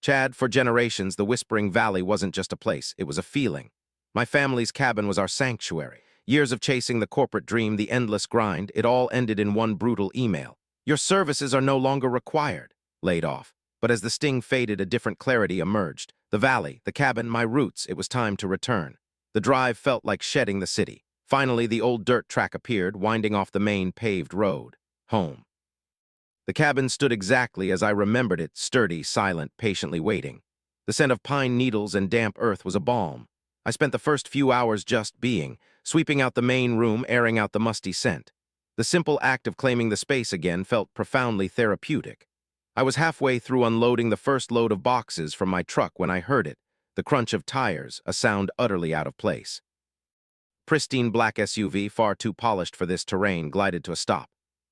Chad, for generations, the Whispering Valley wasn't just a place, it was a feeling. My family's cabin was our sanctuary. Years of chasing the corporate dream, the endless grind, it all ended in one brutal email. Your services are no longer required. Laid off. But as the sting faded, a different clarity emerged. The valley, the cabin, my roots, it was time to return. The drive felt like shedding the city. Finally, the old dirt track appeared, winding off the main paved road. Home. The cabin stood exactly as I remembered it, sturdy, silent, patiently waiting. The scent of pine needles and damp earth was a balm. I spent the first few hours just being, sweeping out the main room, airing out the musty scent. The simple act of claiming the space again felt profoundly therapeutic. I was halfway through unloading the first load of boxes from my truck when I heard it, the crunch of tires, a sound utterly out of place. Pristine black SUV, far too polished for this terrain, glided to a stop.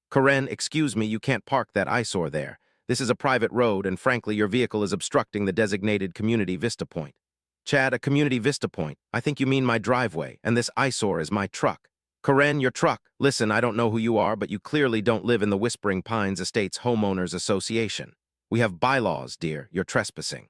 "Karen, excuse me, you can't park that eyesore there. This is a private road, and frankly, your vehicle is obstructing the designated community vista point." "Chad, a community vista point? I think you mean my driveway, and this eyesore is my truck." "Karen, your truck. Listen, I don't know who you are, but you clearly don't live in the Whispering Pines Estates Homeowners Association. We have bylaws, dear. You're trespassing.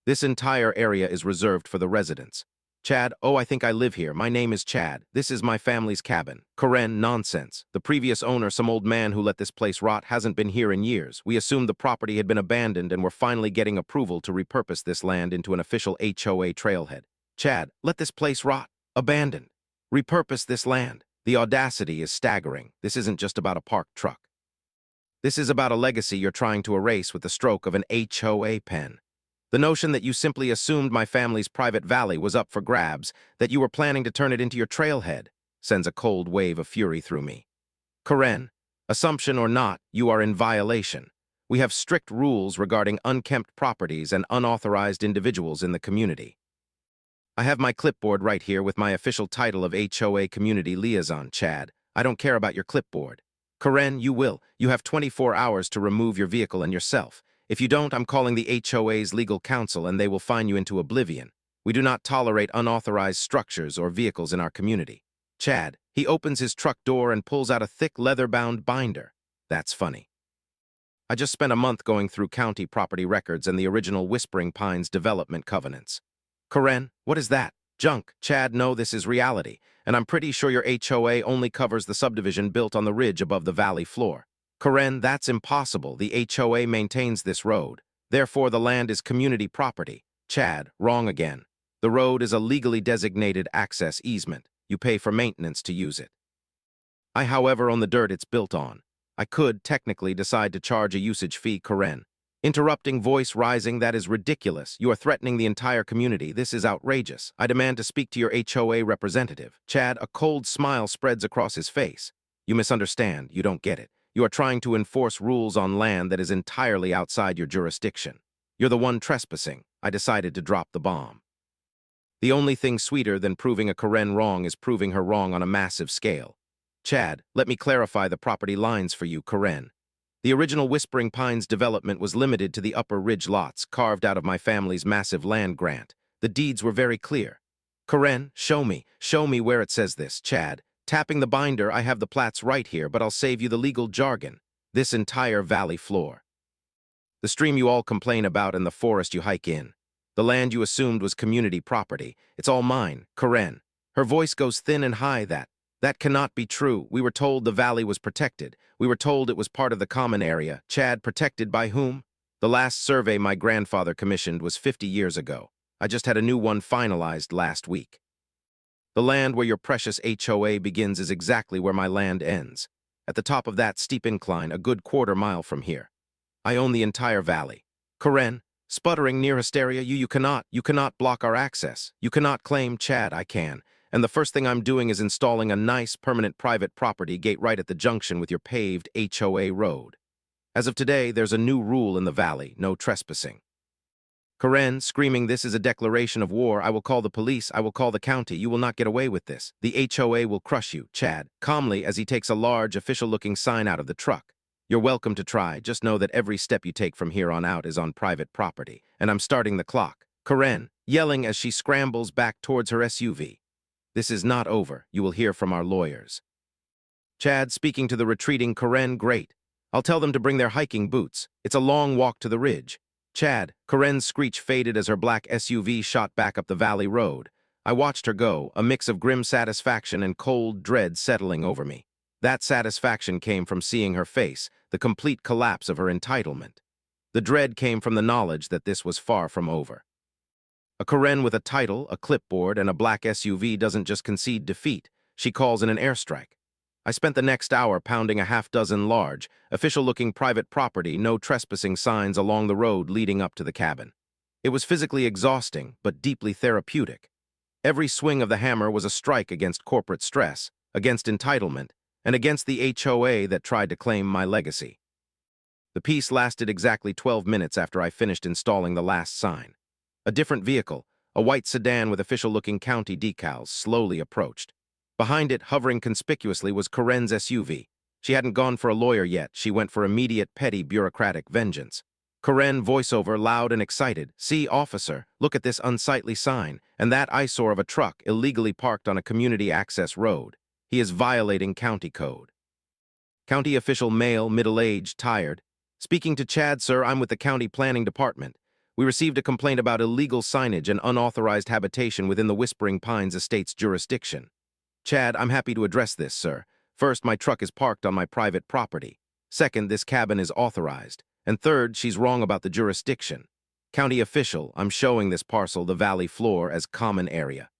This entire area is reserved for the residents." "Chad, oh, I think I live here. My name is Chad. This is my family's cabin." "Karen, nonsense. The previous owner, some old man who let this place rot, hasn't been here in years. We assumed the property had been abandoned and we're finally getting approval to repurpose this land into an official HOA trailhead." "Chad, let this place rot? Abandoned? Repurpose this land?" The audacity is staggering. This isn't just about a parked truck. This is about a legacy you're trying to erase with the stroke of an HOA pen. The notion that you simply assumed my family's private valley was up for grabs, that you were planning to turn it into your trailhead, sends a cold wave of fury through me. Karen, assumption or not, you are in violation. We have strict rules regarding unkempt properties and unauthorized individuals in the community. I have my clipboard right here with my official title of HOA Community Liaison, Chad. I don't care about your clipboard. Karen, you will. You have 24 hours to remove your vehicle and yourself. If you don't, I'm calling the HOA's legal counsel and they will fine you into oblivion. We do not tolerate unauthorized structures or vehicles in our community. Chad, he opens his truck door and pulls out a thick leather-bound binder. That's funny. I just spent a month going through county property records and the original Whispering Pines development covenants. Karen, what is that? Junk. Chad, no, this is reality, and I'm pretty sure your HOA only covers the subdivision built on the ridge above the valley floor. Karen, that's impossible. The HOA maintains this road. Therefore, the land is community property. Chad, wrong again. The road is a legally designated access easement. You pay for maintenance to use it. I, however, own the dirt it's built on. I could, technically, decide to charge a usage fee, Karen. Interrupting, voice rising, that is ridiculous. You are threatening the entire community. This is outrageous. I demand to speak to your HOA representative. Chad, a cold smile spreads across his face. You misunderstand. You don't get it. You are trying to enforce rules on land that is entirely outside your jurisdiction. You're the one trespassing. I decided to drop the bomb. The only thing sweeter than proving a Karen wrong is proving her wrong on a massive scale. Chad, let me clarify the property lines for you, Karen. The original Whispering Pines development was limited to the upper ridge lots, carved out of my family's massive land grant. The deeds were very clear. Karen, show me where it says this, Chad. Tapping the binder, I have the plats right here, but I'll save you the legal jargon. This entire valley floor. The stream you all complain about and the forest you hike in. The land you assumed was community property. It's all mine, Karen. Her voice goes thin and high. That cannot be true. We were told the valley was protected. We were told it was part of the common area. Chad, protected by whom? The last survey my grandfather commissioned was 50 years ago. I just had a new one finalized last week. The land where your precious HOA begins is exactly where my land ends. At the top of that steep incline, a good quarter mile from here. I own the entire valley. Karen, sputtering near hysteria, you cannot block our access. You cannot claim. Chad, I can. And the first thing I'm doing is installing a nice, permanent private property gate right at the junction with your paved HOA road. As of today, there's a new rule in the valley, no trespassing. Karen, screaming, this is a declaration of war. I will call the police. I will call the county. You will not get away with this. The HOA will crush you. Chad, calmly as he takes a large, official-looking sign out of the truck. You're welcome to try. Just know that every step you take from here on out is on private property. And I'm starting the clock. Karen, yelling as she scrambles back towards her SUV. This is not over. You will hear from our lawyers. Chad, speaking to the retreating Karen, great. I'll tell them to bring their hiking boots. It's a long walk to the ridge. Chad, Karen's screech faded as her black SUV shot back up the valley road. I watched her go, a mix of grim satisfaction and cold dread settling over me. That satisfaction came from seeing her face, the complete collapse of her entitlement. The dread came from the knowledge that this was far from over. A Karen with a title, a clipboard, and a black SUV doesn't just concede defeat, she calls in an airstrike. I spent the next hour pounding a half-dozen large, official-looking private property, no trespassing signs along the road leading up to the cabin. It was physically exhausting, but deeply therapeutic. Every swing of the hammer was a strike against corporate stress, against entitlement, and against the HOA that tried to claim my legacy. The piece lasted exactly 12 minutes after I finished installing the last sign. A different vehicle, a white sedan with official-looking county decals, slowly approached. Behind it, hovering conspicuously, was Karen's SUV. She hadn't gone for a lawyer yet. She went for immediate, petty, bureaucratic vengeance. Karen, voiceover, loud and excited. "See, officer, look at this unsightly sign, and that eyesore of a truck illegally parked on a community access road. He is violating county code." County official, male, middle-aged, tired. "Speaking to Chad, sir, I'm with the county planning department. We received a complaint about illegal signage and unauthorized habitation within the Whispering Pines Estate's jurisdiction. Chad, I'm happy to address this, sir. First, my truck is parked on my private property. Second, this cabin is authorized. And third, she's wrong about the jurisdiction. County official, I'm showing this parcel, the valley floor, as common area.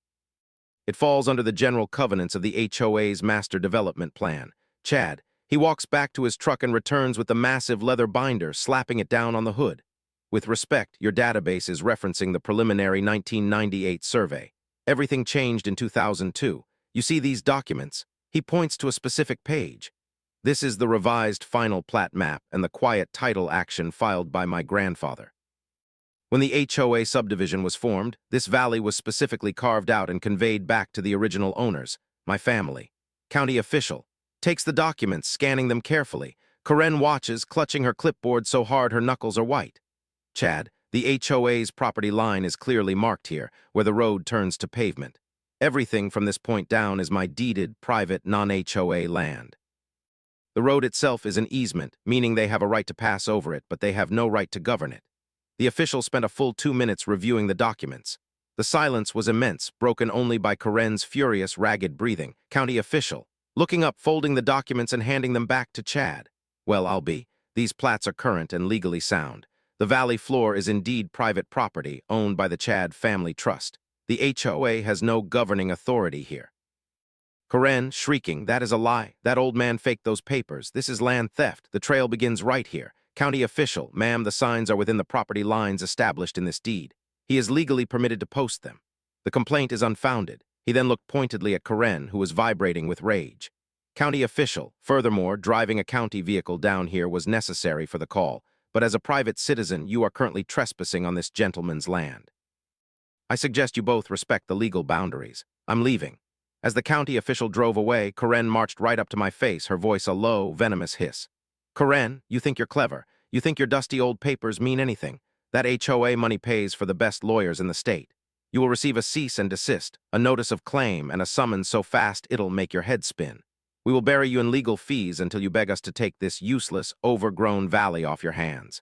It falls under the general covenants of the HOA's master development plan. Chad, he walks back to his truck and returns with the massive leather binder, slapping it down on the hood. With respect, your database is referencing the preliminary 1998 survey. Everything changed in 2002. You see these documents? He points to a specific page. This is the revised final plat map and the quiet title action filed by my grandfather. When the HOA subdivision was formed, this valley was specifically carved out and conveyed back to the original owners, my family. County official takes the documents, scanning them carefully. Karen watches, clutching her clipboard so hard her knuckles are white. Chad, the HOA's property line is clearly marked here, where the road turns to pavement. Everything from this point down is my deeded, private, non-HOA land. The road itself is an easement, meaning they have a right to pass over it, but they have no right to govern it. The official spent a full 2 minutes reviewing the documents. The silence was immense, broken only by Karen's furious, ragged breathing. County official, looking up, folding the documents and handing them back to Chad. "Well, I'll be. These plats are current and legally sound. The valley floor is indeed private property, owned by the Chad Family Trust. The HOA has no governing authority here." Karen, shrieking, "That is a lie. That old man faked those papers. This is land theft. The trail begins right here." County official, "Ma'am, the signs are within the property lines established in this deed. He is legally permitted to post them. The complaint is unfounded." He then looked pointedly at Karen, who was vibrating with rage. County official, "Furthermore, driving a county vehicle down here was necessary for the call, but as a private citizen, you are currently trespassing on this gentleman's land. I suggest you both respect the legal boundaries. I'm leaving." As the county official drove away, Karen marched right up to my face, her voice a low, venomous hiss. "Karen, you think you're clever. You think your dusty old papers mean anything. That HOA money pays for the best lawyers in the state. You will receive a cease and desist, a notice of claim, and a summons so fast it'll make your head spin. We will bury you in legal fees until you beg us to take this useless, overgrown valley off your hands.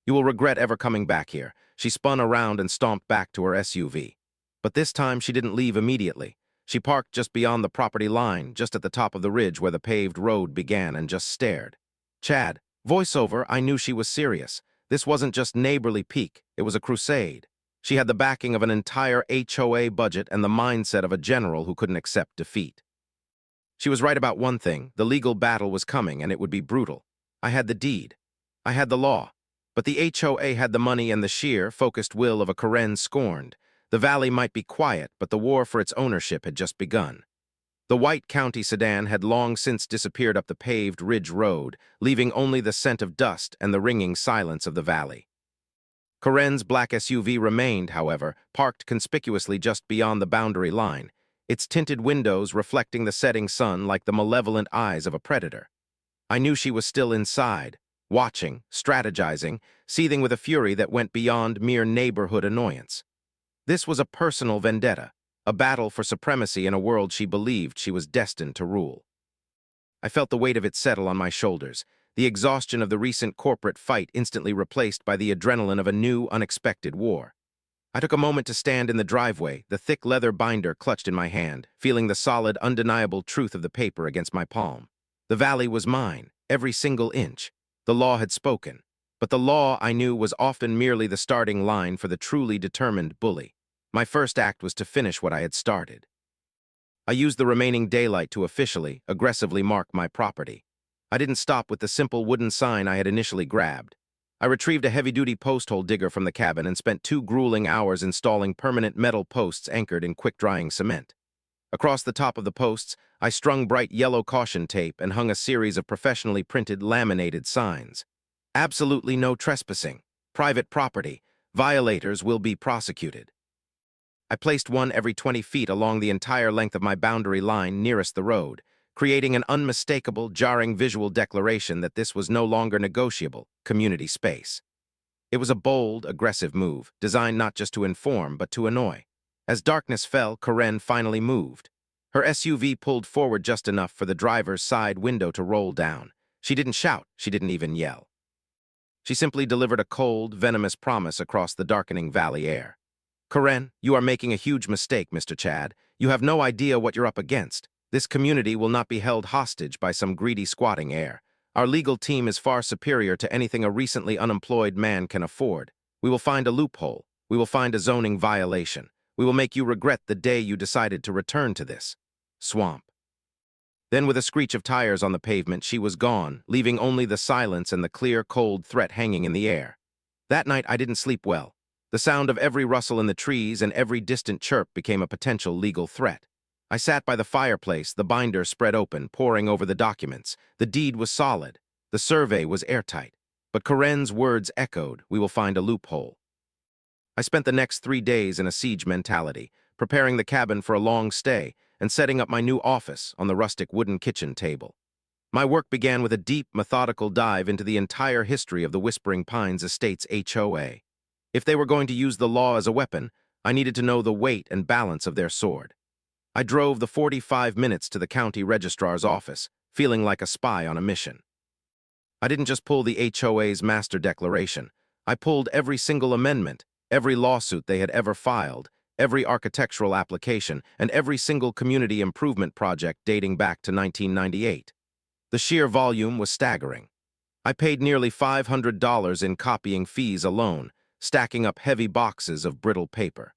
You will regret ever coming back here." She spun around and stomped back to her SUV. But this time she didn't leave immediately. She parked just beyond the property line, just at the top of the ridge where the paved road began, and just stared. Chad, voiceover, I knew she was serious. This wasn't just neighborly pique, it was a crusade. She had the backing of an entire HOA budget and the mindset of a general who couldn't accept defeat. She was right about one thing: the legal battle was coming, and it would be brutal. I had the deed. I had the law. But the HOA had the money and the sheer, focused will of a Karen scorned. The valley might be quiet, but the war for its ownership had just begun. The white county sedan had long since disappeared up the paved ridge road, leaving only the scent of dust and the ringing silence of the valley. Karen's black SUV remained, however, parked conspicuously just beyond the boundary line, its tinted windows reflecting the setting sun like the malevolent eyes of a predator. I knew she was still inside, watching, strategizing, seething with a fury that went beyond mere neighborhood annoyance. This was a personal vendetta, a battle for supremacy in a world she believed she was destined to rule. I felt the weight of it settle on my shoulders. the exhaustion of the recent corporate fight instantly replaced by the adrenaline of a new, unexpected war. I took a moment to stand in the driveway, the thick leather binder clutched in my hand, feeling the solid, undeniable truth of the paper against my palm. The valley was mine, every single inch. The law had spoken. But the law, I knew, was often merely the starting line for the truly determined bully. My first act was to finish what I had started. I used the remaining daylight to officially, aggressively mark my property. I didn't stop with the simple wooden sign I had initially grabbed. I retrieved a heavy-duty post-hole digger from the cabin and spent 2 grueling hours installing permanent metal posts anchored in quick-drying cement. Across the top of the posts, I strung bright yellow caution tape and hung a series of professionally printed laminated signs. Absolutely no trespassing. Private property. Violators will be prosecuted. I placed one every 20 feet along the entire length of my boundary line nearest the road, creating an unmistakable, jarring visual declaration that this was no longer negotiable community space. It was a bold, aggressive move, designed not just to inform, but to annoy. As darkness fell, Karen finally moved. Her SUV pulled forward just enough for the driver's side window to roll down. She didn't shout, she didn't even yell. She simply delivered a cold, venomous promise across the darkening valley air. Karen, you are making a huge mistake, Mr. Chad. You have no idea what you're up against. This community will not be held hostage by some greedy squatting heir. Our legal team is far superior to anything a recently unemployed man can afford. We will find a loophole. We will find a zoning violation. We will make you regret the day you decided to return to this swamp. Then, with a screech of tires on the pavement, she was gone, leaving only the silence and the clear, cold threat hanging in the air. That night, I didn't sleep well. The sound of every rustle in the trees and every distant chirp became a potential legal threat. I sat by the fireplace, the binder spread open, poring over the documents. The deed was solid. The survey was airtight. But Karen's words echoed, "We will find a loophole." I spent the next 3 days in a siege mentality, preparing the cabin for a long stay and setting up my new office on the rustic wooden kitchen table. My work began with a deep, methodical dive into the entire history of the Whispering Pines Estates HOA. If they were going to use the law as a weapon, I needed to know the weight and balance of their sword. I drove the 45 minutes to the county registrar's office, feeling like a spy on a mission. I didn't just pull the HOA's master declaration. I pulled every single amendment, every lawsuit they had ever filed, every architectural application, and every single community improvement project dating back to 1998. The sheer volume was staggering. I paid nearly $500 in copying fees alone, stacking up heavy boxes of brittle paper.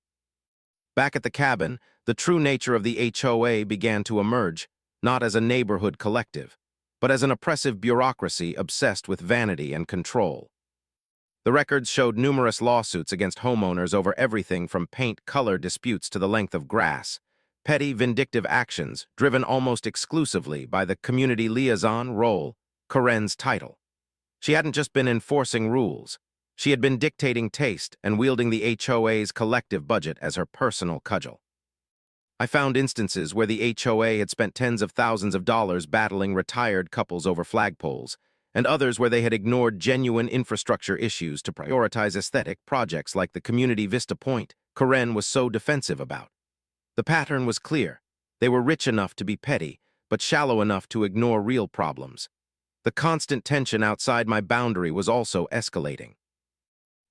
Back at the cabin, the true nature of the HOA began to emerge, not as a neighborhood collective, but as an oppressive bureaucracy obsessed with vanity and control. The records showed numerous lawsuits against homeowners over everything from paint color disputes to the length of grass, petty vindictive actions driven almost exclusively by the community liaison role, Karen's title. She hadn't just been enforcing rules. She had been dictating taste and wielding the HOA's collective budget as her personal cudgel. I found instances where the HOA had spent tens of thousands of dollars battling retired couples over flagpoles, and others where they had ignored genuine infrastructure issues to prioritize aesthetic projects like the community Vista Point Karen was so defensive about. The pattern was clear. They were rich enough to be petty, but shallow enough to ignore real problems. The constant tension outside my boundary was also escalating.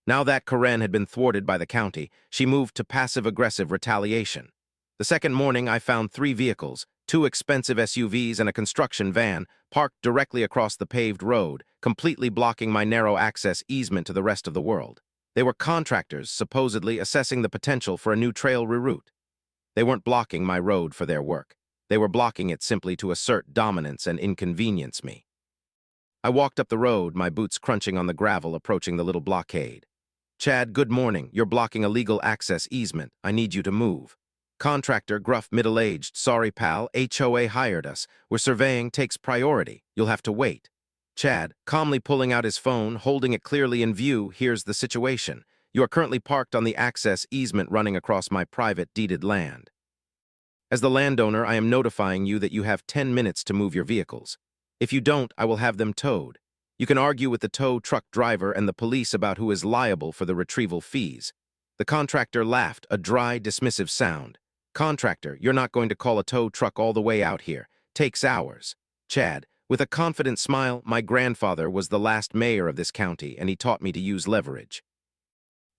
Now that Karen had been thwarted by the county, she moved to passive-aggressive retaliation. The second morning, I found 3 vehicles, 2 expensive SUVs and a construction van, parked directly across the paved road, completely blocking my narrow access easement to the rest of the world. They were contractors, supposedly assessing the potential for a new trail reroute. They weren't blocking my road for their work. They were blocking it simply to assert dominance and inconvenience me. I walked up the road, my boots crunching on the gravel, approaching the little blockade. "Chad, good morning. You're blocking a legal access easement. I need you to move." Contractor, gruff, middle-aged. "Sorry, pal. HOA hired us. We're surveying, takes priority. You'll have to wait." Chad, calmly pulling out his phone, holding it clearly in view. "Here's the situation. You are currently parked on the access easement running across my private deeded land. As the landowner, I am notifying you that you have 10 minutes to move your vehicles. If you don't, I will have them towed. You can argue with the tow truck driver and the police about who is liable for the retrieval fees." The contractor laughed, a dry, dismissive sound. "Contractor, you're not going to call a tow truck all the way out here. Takes hours." "Chad, With a confident smile, my grandfather was the last mayor of this county, and he taught me to use leverage.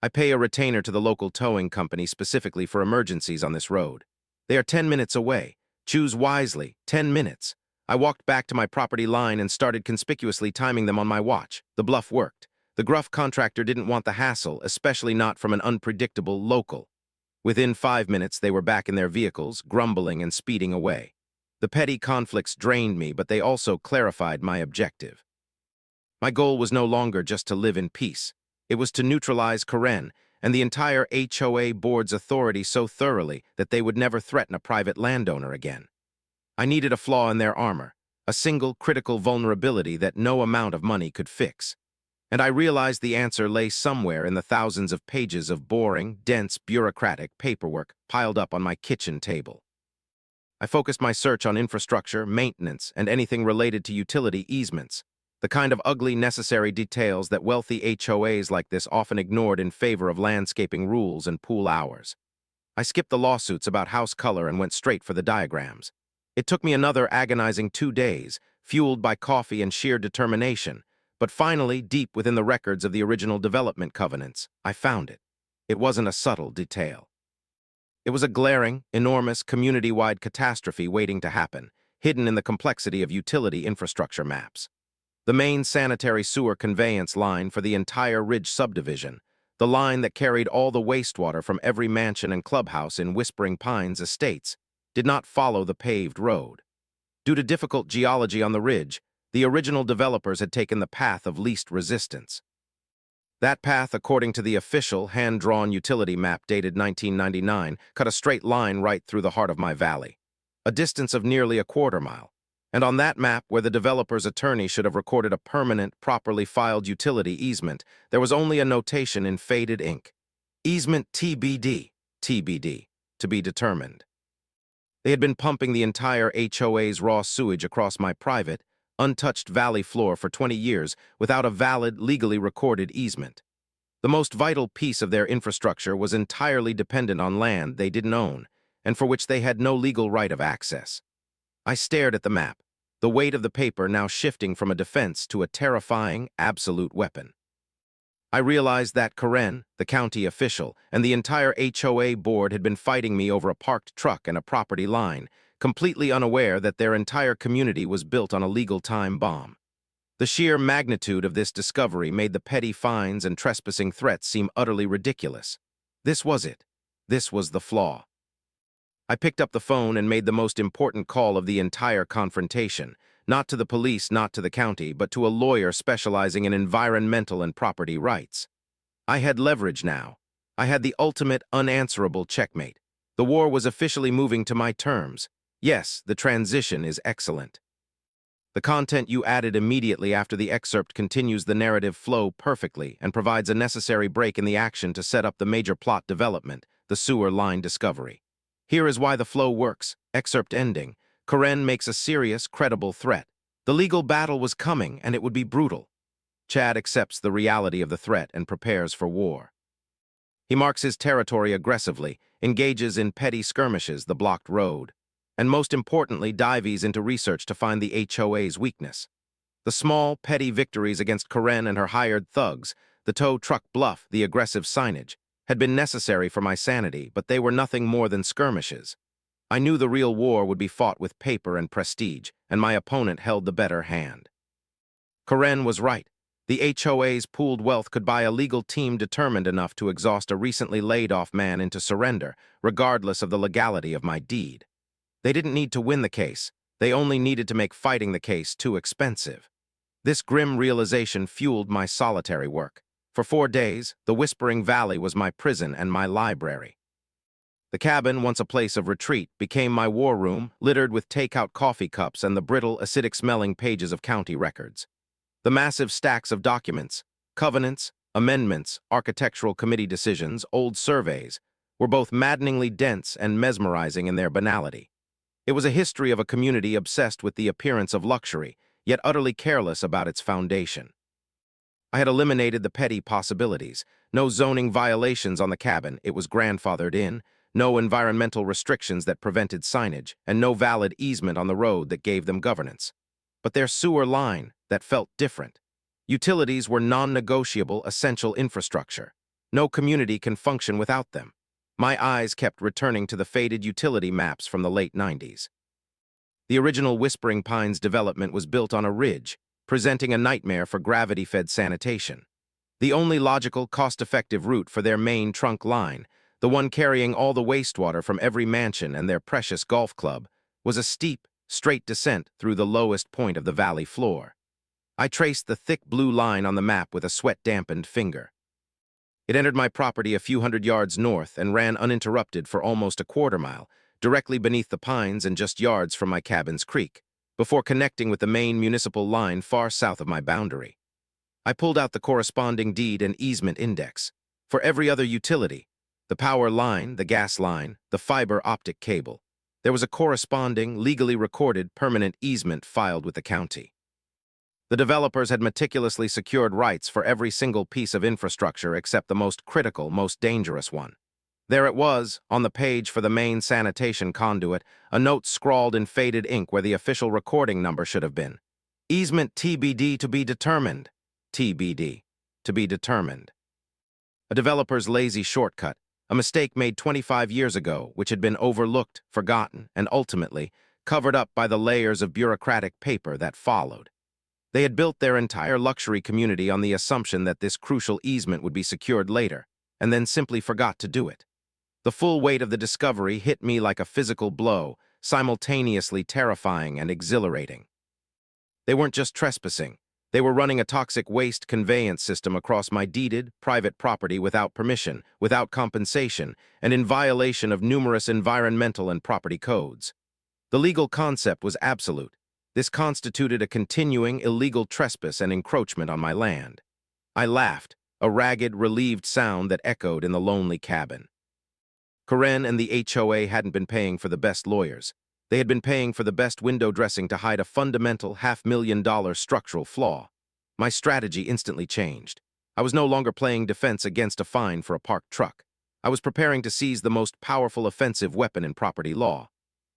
I pay a retainer to the local towing company specifically for emergencies on this road. They are 10 minutes away. Choose wisely, 10 minutes. I walked back to my property line and started conspicuously timing them on my watch. The bluff worked. The gruff contractor didn't want the hassle, especially not from an unpredictable local. Within 5 minutes, they were back in their vehicles, grumbling and speeding away. The petty conflicts drained me, but they also clarified my objective. My goal was no longer just to live in peace. It was to neutralize Karen and the entire HOA board's authority so thoroughly that they would never threaten a private landowner again. I needed a flaw in their armor, a single critical vulnerability that no amount of money could fix. And I realized the answer lay somewhere in the thousands of pages of boring, dense, bureaucratic paperwork piled up on my kitchen table. I focused my search on infrastructure, maintenance, and anything related to utility easements, the kind of ugly, necessary details that wealthy HOAs like this often ignored in favor of landscaping rules and pool hours. I skipped the lawsuits about house color and went straight for the diagrams. It took me another agonizing 2 days, fueled by coffee and sheer determination, but finally, deep within the records of the original development covenants, I found it. It wasn't a subtle detail. It was a glaring, enormous, community-wide catastrophe waiting to happen, hidden in the complexity of utility infrastructure maps. The main sanitary sewer conveyance line for the entire Ridge subdivision, the line that carried all the wastewater from every mansion and clubhouse in Whispering Pines estates, did not follow the paved road. Due to difficult geology on the ridge, the original developers had taken the path of least resistance. That path, according to the official hand-drawn utility map dated 1999, cut a straight line right through the heart of my valley, a distance of nearly a quarter-mile. And on that map, where the developer's attorney should have recorded a permanent, properly filed utility easement, there was only a notation in faded ink. Easement TBD, TBD, to be determined. They had been pumping the entire HOA's raw sewage across my private, untouched valley floor for 20 years without a valid, legally recorded easement. The most vital piece of their infrastructure was entirely dependent on land they didn't own, and for which they had no legal right of access. I stared at the map, the weight of the paper now shifting from a defense to a terrifying, absolute weapon. I realized that Karen, the county official, and the entire HOA board had been fighting me over a parked truck and a property line, completely unaware that their entire community was built on a legal time bomb. The sheer magnitude of this discovery made the petty fines and trespassing threats seem utterly ridiculous. This was it. This was the flaw. I picked up the phone and made the most important call of the entire confrontation, not to the police, not to the county, but to a lawyer specializing in environmental and property rights. I had leverage now. I had the ultimate unanswerable checkmate. The war was officially moving to my terms. Yes, the transition is excellent. The content you added immediately after the excerpt continues the narrative flow perfectly and provides a necessary break in the action to set up the major plot development, the sewer line discovery. Here is why the flow works. Excerpt ending. Karen makes a serious, credible threat. The legal battle was coming, and it would be brutal. Chad accepts the reality of the threat and prepares for war. He marks his territory aggressively, engages in petty skirmishes, the blocked road, and most importantly, dives into research to find the HOA's weakness. The small, petty victories against Karen and her hired thugs, the tow truck bluff, the aggressive signage, had been necessary for my sanity, but they were nothing more than skirmishes. I knew the real war would be fought with paper and prestige, and my opponent held the better hand. Karen was right. The HOA's pooled wealth could buy a legal team determined enough to exhaust a recently laid-off man into surrender, regardless of the legality of my deed. They didn't need to win the case. They only needed to make fighting the case too expensive. This grim realization fueled my solitary work. For 4 days, the Whispering Valley was my prison and my library. The cabin, once a place of retreat, became my war room, littered with take-out coffee cups and the brittle, acidic-smelling pages of county records. The massive stacks of documents, covenants, amendments, architectural committee decisions, old surveys, were both maddeningly dense and mesmerizing in their banality. It was a history of a community obsessed with the appearance of luxury, yet utterly careless about its foundation. I had eliminated the petty possibilities. No zoning violations on the cabin, it was grandfathered in, no environmental restrictions that prevented signage, and no valid easement on the road that gave them governance. but their sewer line that felt different. Utilities were non-negotiable essential infrastructure. No community can function without them. My eyes kept returning to the faded utility maps from the late 90s. The original Whispering Pines development was built on a ridge, presenting a nightmare for gravity-fed sanitation. The only logical, cost-effective route for their main trunk line, the one carrying all the wastewater from every mansion and their precious golf club, was a steep, straight descent through the lowest point of the valley floor. I traced the thick blue line on the map with a sweat-dampened finger. It entered my property a few hundred yards north and ran uninterrupted for almost a quarter-mile, directly beneath the pines and just yards from my cabin's creek, before connecting with the main municipal line far south of my boundary. I pulled out the corresponding deed and easement index. For every other utility, the power line, the gas line, the fiber optic cable, there was a corresponding, legally recorded permanent easement filed with the county. The developers had meticulously secured rights for every single piece of infrastructure except the most critical, most dangerous one. There it was, on the page for the main sanitation conduit, a note scrawled in faded ink where the official recording number should have been. Easement TBD to be determined. TBD. To be determined. A developer's lazy shortcut, a mistake made 25 years ago, which had been overlooked, forgotten, and ultimately covered up by the layers of bureaucratic paper that followed. They had built their entire luxury community on the assumption that this crucial easement would be secured later, and then simply forgot to do it. The full weight of the discovery hit me like a physical blow, simultaneously terrifying and exhilarating. They weren't just trespassing. They were running a toxic waste conveyance system across my deeded, private property without permission, without compensation, and in violation of numerous environmental and property codes. The legal concept was absolute. This constituted a continuing illegal trespass and encroachment on my land. I laughed, a ragged, relieved sound that echoed in the lonely cabin. HOAKAREN and the HOA hadn't been paying for the best lawyers. They had been paying for the best window dressing to hide a fundamental $500,000 structural flaw. My strategy instantly changed. I was no longer playing defense against a fine for a parked truck. I was preparing to seize the most powerful offensive weapon in property law.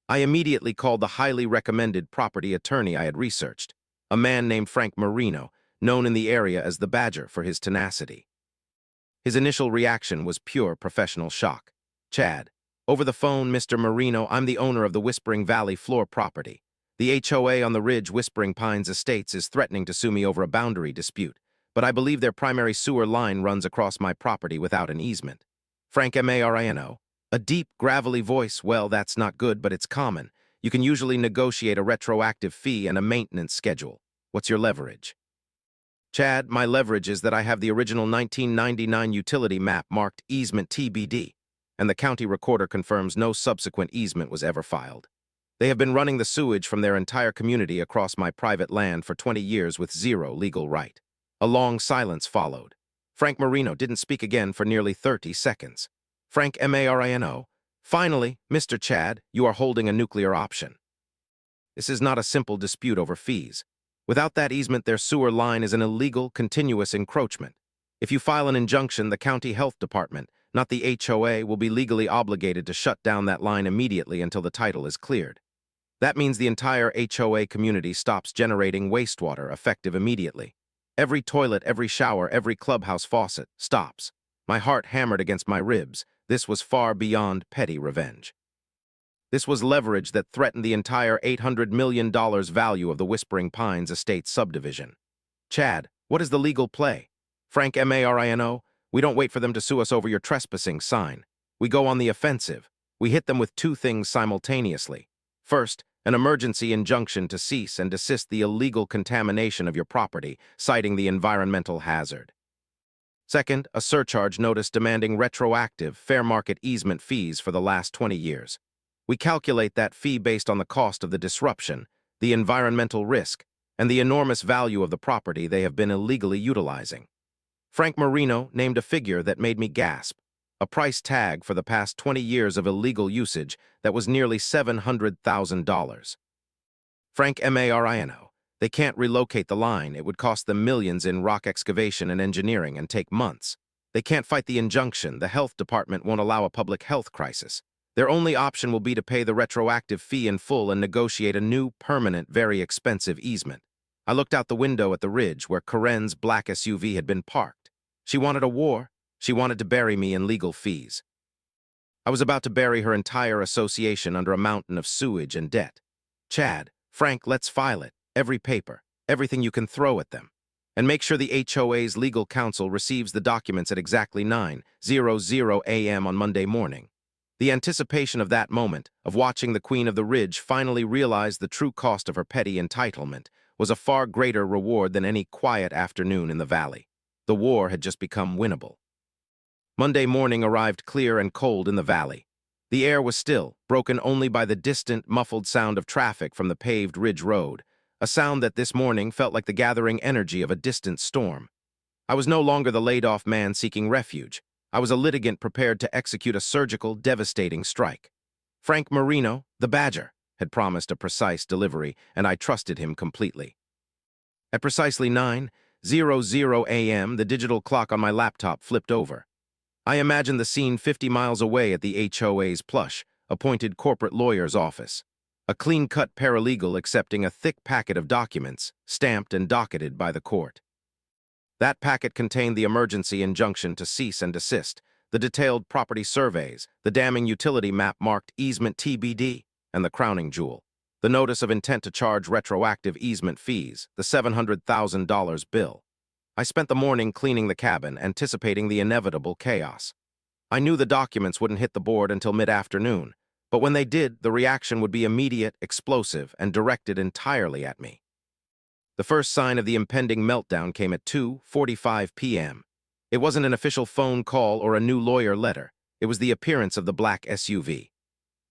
I immediately called the highly recommended property attorney I had researched, a man named Frank Marino, known in the area as the Badger for his tenacity. His initial reaction was pure professional shock. Chad, over the phone, Mr. Marino, I'm the owner of the Whispering Valley floor property. The HOA on the ridge Whispering Pines Estates is threatening to sue me over a boundary dispute, but I believe their primary sewer line runs across my property without an easement. Frank Marino. A deep, gravelly voice. Well, that's not good, but it's common. You can usually negotiate a retroactive fee and a maintenance schedule. What's your leverage? Chad, my leverage is that I have the original 1999 utility map marked easement TBD, and the county recorder confirms no subsequent easement was ever filed. They have been running the sewage from their entire community across my private land for 20 years with zero legal right. A long silence followed. Frank Marino didn't speak again for nearly 30 seconds. Frank Marino. Finally, Mr. Chad, you are holding a nuclear option. This is not a simple dispute over fees. Without that easement, their sewer line is an illegal, continuous encroachment. If you file an injunction, the county health department, not the HOA, will be legally obligated to shut down that line immediately until the title is cleared. That means the entire HOA community stops generating wastewater effective immediately. Every toilet, every shower, every clubhouse faucet stops. My heart hammered against my ribs. This was far beyond petty revenge. This was leverage that threatened the entire $800 million value of the Whispering Pines Estate subdivision. Chad, what is the legal play? Frank Marino, we don't wait for them to sue us over your trespassing sign. We go on the offensive. We hit them with two things simultaneously. First, an emergency injunction to cease and desist the illegal contamination of your property, citing the environmental hazard. Second, a surcharge notice demanding retroactive, fair market easement fees for the last 20 years. We calculate that fee based on the cost of the disruption, the environmental risk, and the enormous value of the property they have been illegally utilizing. Frank Marino named a figure that made me gasp, a price tag for the past 20 years of illegal usage that was nearly $700,000. Frank Marino. They can't relocate the line. It would cost them millions in rock excavation and engineering and take months. They can't fight the injunction. The health department won't allow a public health crisis. Their only option will be to pay the retroactive fee in full and negotiate a new, permanent, very expensive easement. I looked out the window at the ridge where Karen's black SUV had been parked. She wanted a war. She wanted to bury me in legal fees. I was about to bury her entire association under a mountain of sewage and debt. Chad, Frank, let's file it. Every paper, everything you can throw at them. And make sure the HOA's legal counsel receives the documents at exactly 9:00 a.m. on Monday morning. The anticipation of that moment, of watching the Queen of the Ridge finally realize the true cost of her petty entitlement, was a far greater reward than any quiet afternoon in the valley. The war had just become winnable. Monday morning arrived clear and cold in the valley. The air was still, broken only by the distant, muffled sound of traffic from the paved ridge road, a sound that this morning felt like the gathering energy of a distant storm. I was no longer the laid-off man seeking refuge. I was a litigant prepared to execute a surgical, devastating strike. Frank Marino, the Badger, had promised a precise delivery, and I trusted him completely. At precisely 9:00 a.m., the digital clock on my laptop flipped over. I imagined the scene 50 miles away at the HOA's plush, appointed corporate lawyer's office. A clean-cut paralegal accepting a thick packet of documents, stamped and docketed by the court. That packet contained the emergency injunction to cease and desist, the detailed property surveys, the damning utility map marked easement TBD, and the crowning jewel, the notice of intent to charge retroactive easement fees, the $700,000 bill. I spent the morning cleaning the cabin, anticipating the inevitable chaos. I knew the documents wouldn't hit the board until mid-afternoon, but when they did, the reaction would be immediate, explosive, and directed entirely at me. The first sign of the impending meltdown came at 2:45 p.m. It wasn't an official phone call or a new lawyer letter. It was the appearance of the black SUV.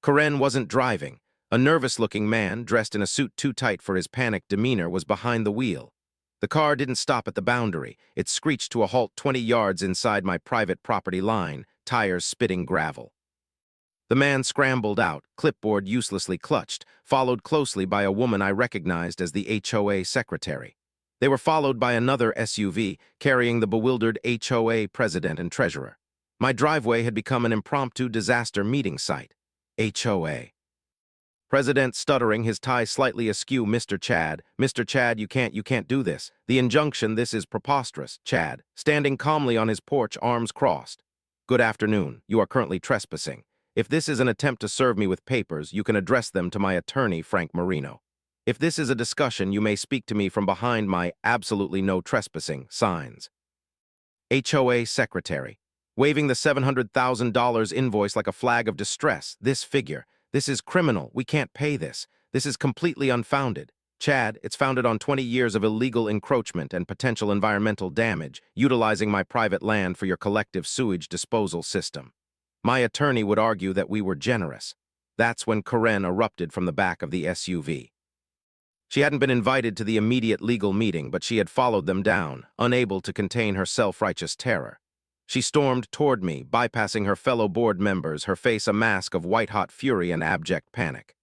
Karen wasn't driving. A nervous-looking man, dressed in a suit too tight for his panicked demeanor, was behind the wheel. The car didn't stop at the boundary. It screeched to a halt 20 yards inside my private property line, tires spitting gravel. The man scrambled out, clipboard uselessly clutched, followed closely by a woman I recognized as the HOA secretary. They were followed by another SUV, carrying the bewildered HOA president and treasurer. My driveway had become an impromptu disaster meeting site. HOA. President stuttering, his tie slightly askew. Mr. Chad, you can't do this. The injunction, this is preposterous. Chad, standing calmly on his porch, arms crossed. Good afternoon. You are currently trespassing. If this is an attempt to serve me with papers, you can address them to my attorney, Frank Marino. If this is a discussion, you may speak to me from behind my absolutely no trespassing signs. HOA secretary, waving the $700,000 invoice like a flag of distress. This figure. This is criminal. We can't pay this. This is completely unfounded. Chad, it's founded on 20 years of illegal encroachment and potential environmental damage, utilizing my private land for your collective sewage disposal system. My attorney would argue that we were generous. That's when Karen erupted from the back of the SUV. She hadn't been invited to the immediate legal meeting, but she had followed them down, unable to contain her self-righteous terror. She stormed toward me, bypassing her fellow board members, her face a mask of white-hot fury and abject panic.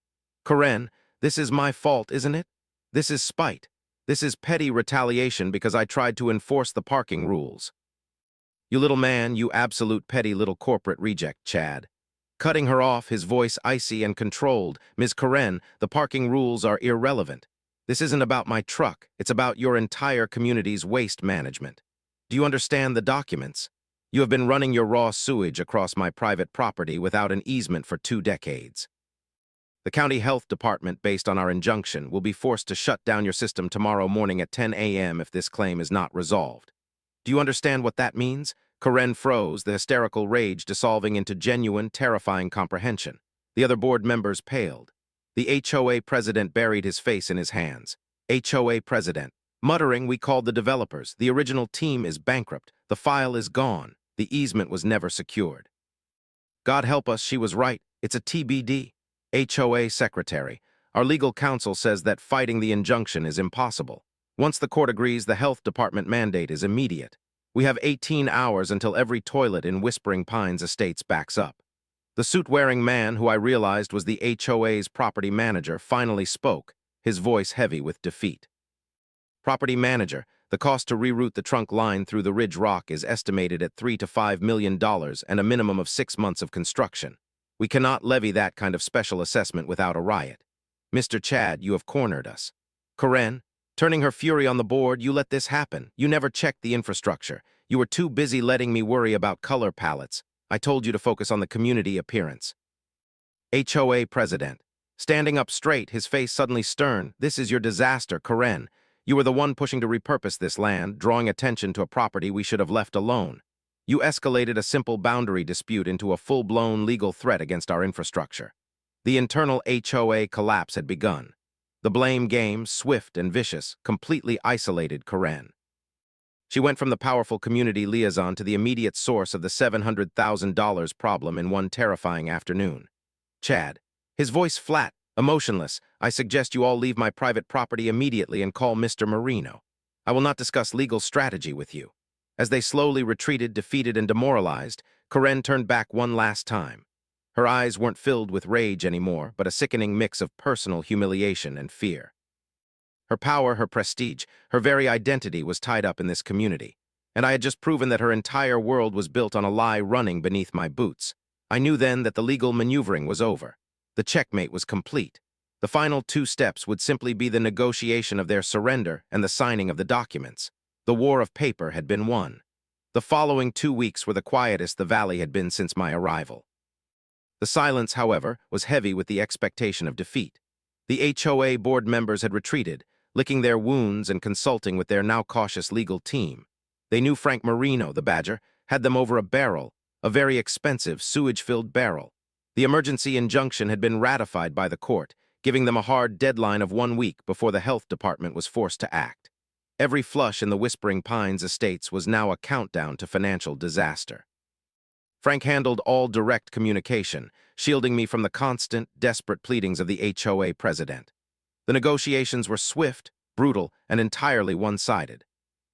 Karen, this is my fault, isn't it? This is spite. This is petty retaliation because I tried to enforce the parking rules. You little man, you absolute petty little corporate reject, Chad. Cutting her off, his voice icy and controlled. Ms. Karen, the parking rules are irrelevant. This isn't about my truck. It's about your entire community's waste management. Do you understand the documents? You have been running your raw sewage across my private property without an easement for 2 decades. The county health department, based on our injunction, will be forced to shut down your system tomorrow morning at 10 a.m. if this claim is not resolved. Do you understand what that means? Karen froze, the hysterical rage dissolving into genuine, terrifying comprehension. The other board members paled. The HOA president buried his face in his hands. HOA president. Muttering, we called the developers. The original team is bankrupt. The file is gone. The easement was never secured. God help us, she was right. It's a TBD. HOA secretary. Our legal counsel says that fighting the injunction is impossible. Once the court agrees, the health department mandate is immediate. We have 18 hours until every toilet in Whispering Pines Estates backs up. The suit-wearing man, who I realized was the HOA's property manager, finally spoke, his voice heavy with defeat. Property manager, the cost to reroute the trunk line through the Ridge Rock is estimated at $3 to $5 million and a minimum of 6 months of construction. We cannot levy that kind of special assessment without a riot. Mr. Chad, you have cornered us. Karen, turning her fury on the board, you let this happen. You never checked the infrastructure. You were too busy letting me worry about color palettes. I told you to focus on the community appearance. HOA President. Standing up straight, his face suddenly stern. This is your disaster, Karen. You were the one pushing to repurpose this land, drawing attention to a property we should have left alone. You escalated a simple boundary dispute into a full-blown legal threat against our infrastructure. The internal HOA collapse had begun. The blame game, swift and vicious, completely isolated Karen. She went from the powerful community liaison to the immediate source of the $700,000 problem in one terrifying afternoon. Chad, his voice flat, emotionless, I suggest you all leave my private property immediately and call Mr. Marino. I will not discuss legal strategy with you. As they slowly retreated, defeated and demoralized, Karen turned back one last time. Her eyes weren't filled with rage anymore, but a sickening mix of personal humiliation and fear. Her power, her prestige, her very identity was tied up in this community, and I had just proven that her entire world was built on a lie running beneath my boots. I knew then that the legal maneuvering was over. The checkmate was complete. The final two steps would simply be the negotiation of their surrender and the signing of the documents. The war of paper had been won. The following 2 weeks were the quietest the valley had been since my arrival. The silence, however, was heavy with the expectation of defeat. The HOA board members had retreated, licking their wounds and consulting with their now cautious legal team. They knew Frank Marino, the badger, had them over a barrel, a very expensive, sewage-filled barrel. The emergency injunction had been ratified by the court, giving them a hard deadline of 1 week before the health department was forced to act. Every flush in the Whispering Pines estates was now a countdown to financial disaster. Frank handled all direct communication, shielding me from the constant, desperate pleadings of the HOA president. The negotiations were swift, brutal, and entirely one-sided.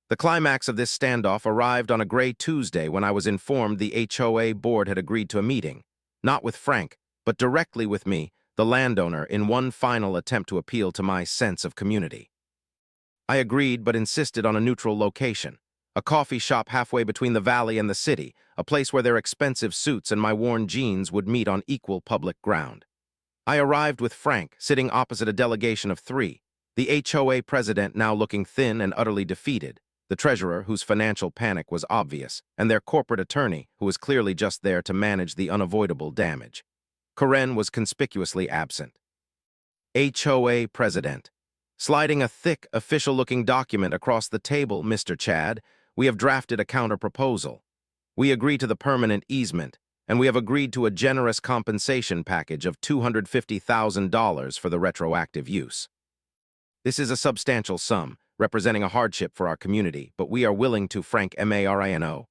The climax of this standoff arrived on a gray Tuesday when I was informed the HOA board had agreed to a meeting, not with Frank, but directly with me, the landowner, in one final attempt to appeal to my sense of community. I agreed but insisted on a neutral location, a coffee shop halfway between the valley and the city, a place where their expensive suits and my worn jeans would meet on equal public ground. I arrived with Frank, sitting opposite a delegation of 3, the HOA president now looking thin and utterly defeated, the treasurer whose financial panic was obvious, and their corporate attorney who was clearly just there to manage the unavoidable damage. Karen was conspicuously absent. HOA president. Sliding a thick, official-looking document across the table, Mr. Chad, we have drafted a counter-proposal. We agree to the permanent easement, and we have agreed to a generous compensation package of $250,000 for the retroactive use. This is a substantial sum, representing a hardship for our community, but we are willing to, Frank Marino.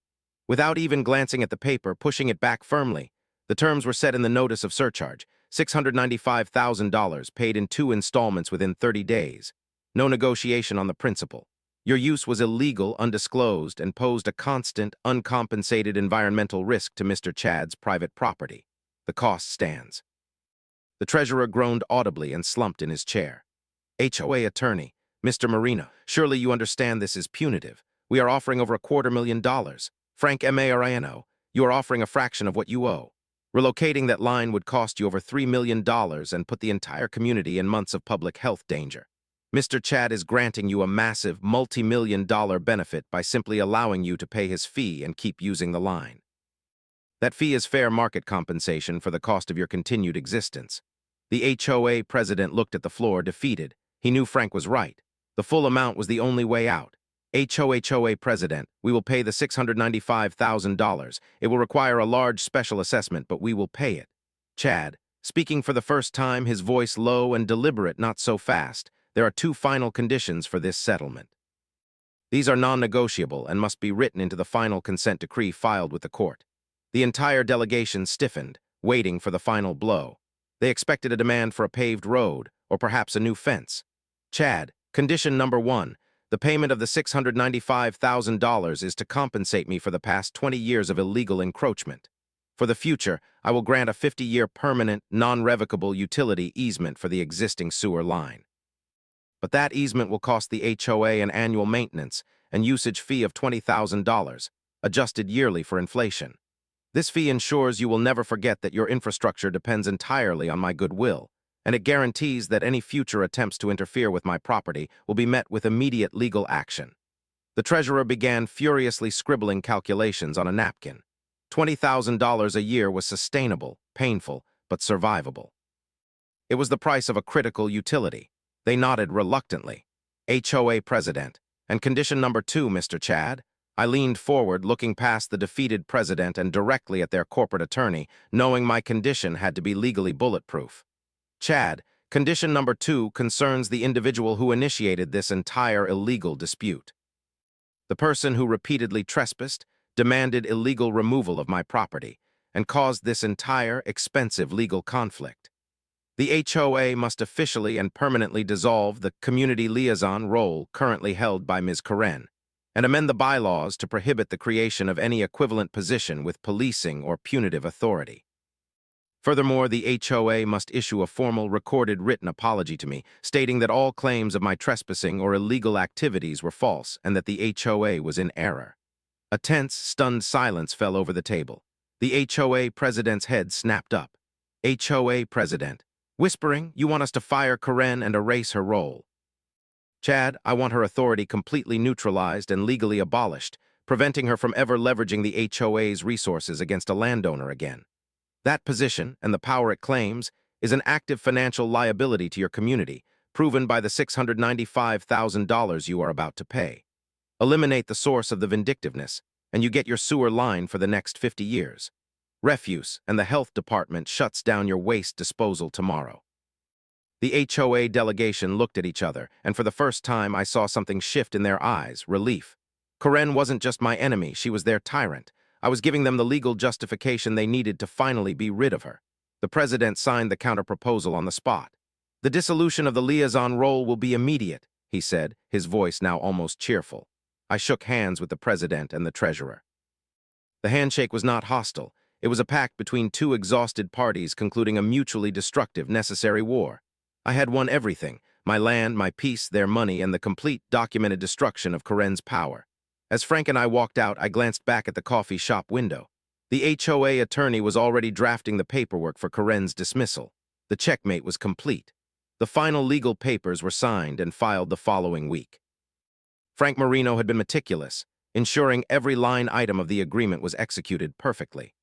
Without even glancing at the paper, pushing it back firmly, the terms were set in the notice of surcharge, $695,000 paid in 2 installments within 30 days. No negotiation on the principle. Your use was illegal, undisclosed, and posed a constant, uncompensated environmental risk to Mr. Chad's private property. The cost stands. The treasurer groaned audibly and slumped in his chair. HOA attorney, Mr. Marino, surely you understand this is punitive. We are offering over $250,000. Frank Marino, you are offering a fraction of what you owe. Relocating that line would cost you over $3 million and put the entire community in months of public health danger. Mr. Chad is granting you a massive, multi-million-dollar benefit by simply allowing you to pay his fee and keep using the line. That fee is fair market compensation for the cost of your continued existence. The HOA president looked at the floor, defeated. He knew Frank was right. The full amount was the only way out. HOA president, we will pay the $695,000. It will require a large special assessment, but we will pay it. Chad, speaking for the first time, his voice low and deliberate, not so fast. There are 2 final conditions for this settlement. These are non-negotiable and must be written into the final consent decree filed with the court. The entire delegation stiffened, waiting for the final blow. They expected a demand for a paved road, or perhaps a new fence. Chad, condition number 1. The payment of the $695,000 is to compensate me for the past 20 years of illegal encroachment. For the future, I will grant a 50-year permanent, non-revocable utility easement for the existing sewer line. But that easement will cost the HOA an annual maintenance and usage fee of $20,000, adjusted yearly for inflation. This fee ensures you will never forget that your infrastructure depends entirely on my goodwill, and it guarantees that any future attempts to interfere with my property will be met with immediate legal action. The treasurer began furiously scribbling calculations on a napkin. $20,000 a year was sustainable, painful, but survivable. It was the price of a critical utility. They nodded reluctantly. HOA president. And condition number 2, Mr. Chad. I leaned forward, looking past the defeated president and directly at their corporate attorney, knowing my condition had to be legally bulletproof. Chad, condition number 2 concerns the individual who initiated this entire illegal dispute. The person who repeatedly trespassed, demanded illegal removal of my property, and caused this entire expensive legal conflict. The HOA must officially and permanently dissolve the community liaison role currently held by Ms. Karen, and amend the bylaws to prohibit the creation of any equivalent position with policing or punitive authority. Furthermore, the HOA must issue a formal recorded written apology to me, stating that all claims of my trespassing or illegal activities were false and that the HOA was in error. A tense, stunned silence fell over the table. The HOA president's head snapped up. HOA president, whispering, "You want us to fire Karen and erase her role." Chad, I want her authority completely neutralized and legally abolished, preventing her from ever leveraging the HOA's resources against a landowner again. That position, and the power it claims, is an active financial liability to your community, proven by the $695,000 you are about to pay. Eliminate the source of the vindictiveness, and you get your sewer line for the next 50 years. Refuse, and the health department shuts down your waste disposal tomorrow. The HOA delegation looked at each other, and for the first time I saw something shift in their eyes, relief. Karen wasn't just my enemy, she was their tyrant. I was giving them the legal justification they needed to finally be rid of her. The president signed the counter-proposal on the spot. "The dissolution of the liaison role will be immediate," he said, his voice now almost cheerful. I shook hands with the president and the treasurer. The handshake was not hostile. It was a pact between two exhausted parties concluding a mutually destructive, necessary war. I had won everything: my land, my peace, their money, and the complete, documented destruction of Karen's power. As Frank and I walked out, I glanced back at the coffee shop window. The HOA attorney was already drafting the paperwork for Karen's dismissal. The checkmate was complete. The final legal papers were signed and filed the following week. Frank Marino had been meticulous, ensuring every line item of the agreement was executed perfectly.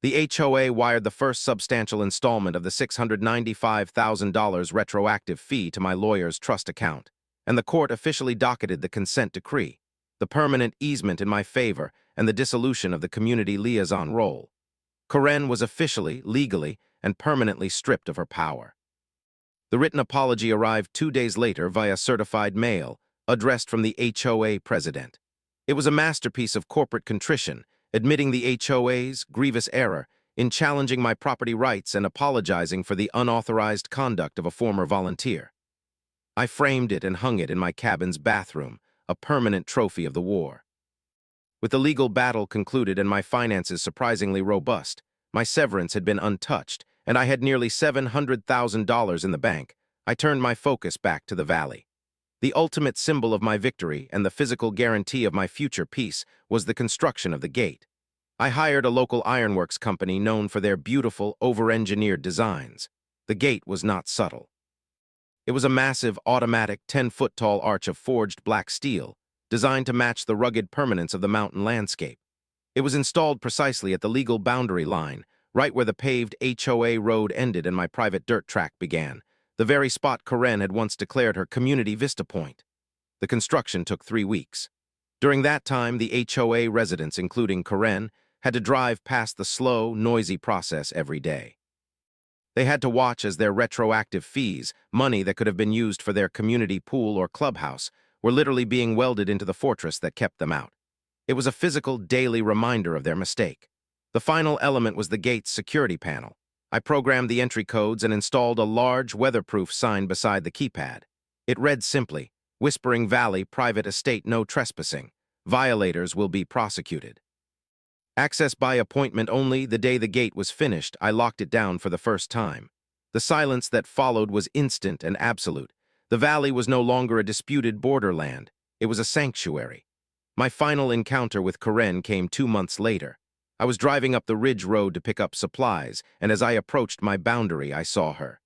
The HOA wired the first substantial installment of the $695,000 retroactive fee to my lawyer's trust account, and the court officially docketed the consent decree, the permanent easement in my favor, and the dissolution of the community liaison role. Karen was officially, legally, and permanently stripped of her power. The written apology arrived 2 days later via certified mail, addressed from the HOA president. It was a masterpiece of corporate contrition, admitting the HOA's grievous error in challenging my property rights and apologizing for the unauthorized conduct of a former volunteer. I framed it and hung it in my cabin's bathroom, a permanent trophy of the war. With the legal battle concluded and my finances surprisingly robust, my severance had been untouched, and I had nearly $700,000 in the bank, I turned my focus back to the valley. The ultimate symbol of my victory and the physical guarantee of my future peace was the construction of the gate. I hired a local ironworks company known for their beautiful, over-engineered designs. The gate was not subtle. It was a massive, automatic, 10-foot-tall arch of forged black steel, designed to match the rugged permanence of the mountain landscape. It was installed precisely at the legal boundary line, right where the paved HOA road ended and my private dirt track began, the very spot Karen had once declared her community vista point. The construction took 3 weeks. During that time, the HOA residents, including Karen, had to drive past the slow, noisy process every day. They had to watch as their retroactive fees, money that could have been used for their community pool or clubhouse, were literally being welded into the fortress that kept them out. It was a physical, daily reminder of their mistake. The final element was the gate's security panel. I programmed the entry codes and installed a large, weatherproof sign beside the keypad. It read simply, "Whispering Valley Private Estate No Trespassing. Violators will be prosecuted." Access by appointment only. The day the gate was finished, I locked it down for the first time. The silence that followed was instant and absolute. The valley was no longer a disputed borderland. It was a sanctuary. My final encounter with Karen came 2 months later. I was driving up the ridge road to pick up supplies, and as I approached my boundary, I saw her.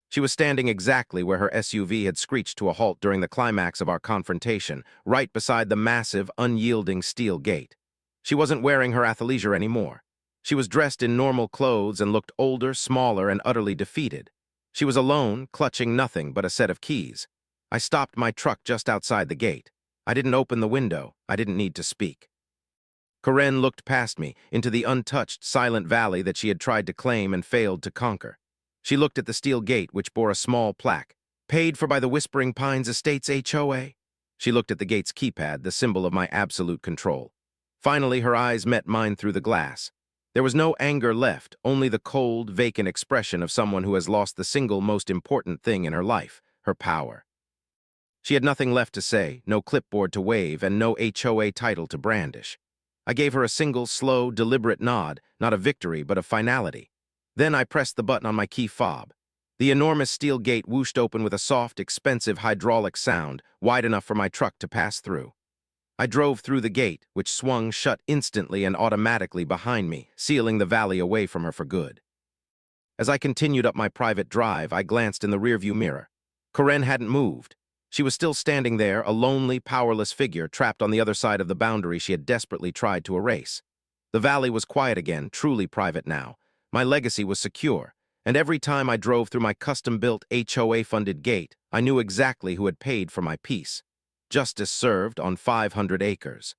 She was standing exactly where her SUV had screeched to a halt during the climax of our confrontation, right beside the massive, unyielding steel gate. She wasn't wearing her athleisure anymore. She was dressed in normal clothes and looked older, smaller, and utterly defeated. She was alone, clutching nothing but a set of keys. I stopped my truck just outside the gate. I didn't open the window. I didn't need to speak. Karen looked past me, into the untouched, silent valley that she had tried to claim and failed to conquer. She looked at the steel gate, which bore a small plaque, "Paid for by the Whispering Pines Estates HOA." She looked at the gate's keypad, the symbol of my absolute control. Finally, her eyes met mine through the glass. There was no anger left, only the cold, vacant expression of someone who has lost the single most important thing in her life, her power. She had nothing left to say, no clipboard to wave, and no HOA title to brandish. I gave her a single, slow, deliberate nod, not of victory, but of finality. Then I pressed the button on my key fob. The enormous steel gate whooshed open with a soft, expensive hydraulic sound, wide enough for my truck to pass through. I drove through the gate, which swung shut instantly and automatically behind me, sealing the valley away from her for good. As I continued up my private drive, I glanced in the rearview mirror. Karen hadn't moved. She was still standing there, a lonely, powerless figure trapped on the other side of the boundary she had desperately tried to erase. The valley was quiet again, truly private now. My legacy was secure, and every time I drove through my custom-built HOA-funded gate, I knew exactly who had paid for my peace. Justice served on 500 acres.